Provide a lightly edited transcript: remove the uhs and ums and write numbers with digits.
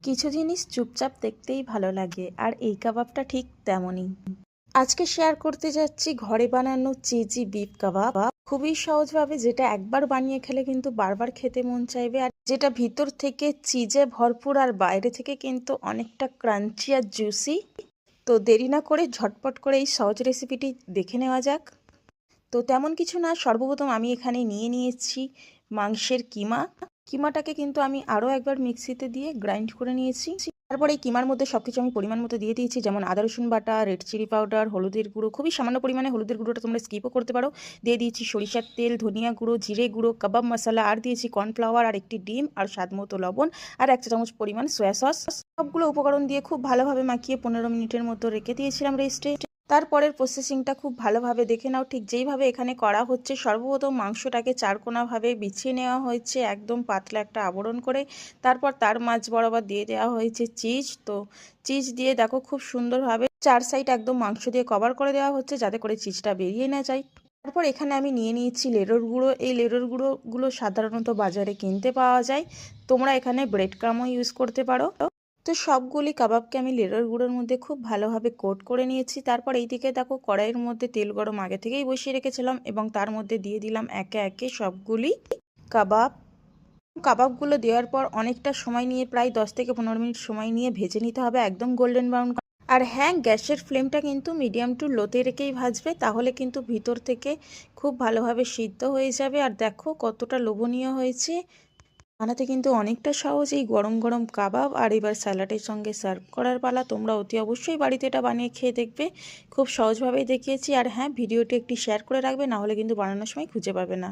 কিছু জিনিস চুপচাপ দেখতেই ভালো লাগে, আর এই কাবাবটা ঠিক তেমনই। আজকে শেয়ার করতে যাচ্ছি ঘরে বানানো চিজি বিফ কাবাব। খুবই সহজভাবে, যেটা একবার বানিয়ে খেলে কিন্তু বারবার খেতে মন চাইবে, আর যেটা ভিতর থেকে চিজে ভরপুর আর বাইরে থেকে কিন্তু অনেকটা ক্রাঞ্চি আর জুসি। তো দেরি না করে ঝটপট করে এই সহজ রেসিপিটি দেখে নেওয়া যাক। তো তেমন কিছু না, সর্বপ্রথম আমি এখানে নিয়ে নিয়েছি মাংসের কিমাটাকে কিন্তু আমি আরও একবার মিক্সিতে দিয়ে গ্রাইন্ড করে নিয়েছি। তারপরে এই কিমার মধ্যে সবকিছু আমি পরিমাণ মতো দিয়ে দিয়েছি, যেমন আদা রসুন বাটা, রেড চিলি পাউডার, হলুদের গুঁড়ো, খুবই সামান্য পরিমাণে হলুদের গুঁড়োটা তোমরা স্কিপও করতে পারো। দিয়ে দিয়েছি সরিষার তেল, ধনিয়া গুঁড়ো, জিরে গুঁড়ো, কাবাব মশলা, আর দিয়েছি কর্নফ্লাওয়ার, আর একটি ডিম, আর স্বাদ মতো লবণ, আর 1 চা চামচ পরিমাণ সয়া সস। সবগুলো উপকরণ দিয়ে খুব ভালোভাবে মাখিয়ে 15 মিনিটের মতো রেখে দিয়েছিলাম রেস্টে। তারপরের প্রসেসিংটা খুব ভালোভাবে দেখে নাও, ঠিক যেইভাবে এখানে করা হচ্ছে। সর্বপ্রথম মাংসটাকে চারকোনাভাবে বিছিয়ে নেওয়া হয়েছে একদম পাতলা একটা আবরণ করে। তারপর তার মাঝ বরাবর দিয়ে দেওয়া হয়েছে চিজ। তো চিজ দিয়ে দেখো খুব সুন্দরভাবে 4 সাইড একদম মাংস দিয়ে কভার করে দেওয়া হচ্ছে, যাতে করে চিজটা বেরিয়ে না যায়। তারপর এখানে আমি নিয়ে নিয়েছি লেরোর গুঁড়ো। এই লেরোর গুঁড়োগুলো সাধারণত বাজারে কিনতে পাওয়া যায়, তোমরা এখানে ব্রেড ক্রামও ইউজ করতে পারো। তো সবগুলি কাবাবকে আমি লেরোর গুঁড়োর মধ্যে খুব ভালোভাবে কোট করে নিয়েছি। তারপর এইদিকে দেখো কড়াইয়ের মধ্যে তেল গরম আগে থেকেই বসিয়ে রেখেছিলাম, এবং তার মধ্যে দিয়ে দিলাম একে একে সবগুলি কাবাবগুলো দেওয়ার পর অনেকটা সময় নিয়ে, প্রায় 10 থেকে 15 মিনিট সময় নিয়ে ভেজে নিতে হবে একদম গোল্ডেন ব্রাউন। আর হ্যাঁ, গ্যাসের ফ্লেমটা কিন্তু মিডিয়াম টু লোতে রেখেই ভাজবে, তাহলে কিন্তু ভিতর থেকে খুব ভালোভাবে সিদ্ধ হয়ে যাবে। আর দেখো কতটা লোভনীয় হয়েছে, বানাতে কিন্তু অনেকটা সহজ এই গরম গরম কাবাব। আর এবার স্যালাডের সঙ্গে সার্ভ করার পালা। তোমরা অতি অবশ্যই বাড়িতে এটা বানিয়ে খেয়ে দেখবে, খুব সহজভাবেই দেখিয়েছি। আর হ্যাঁ, ভিডিওটি একটি শেয়ার করে রাখবে, না হলে কিন্তু বানানোর সময় খুঁজে পাবে না।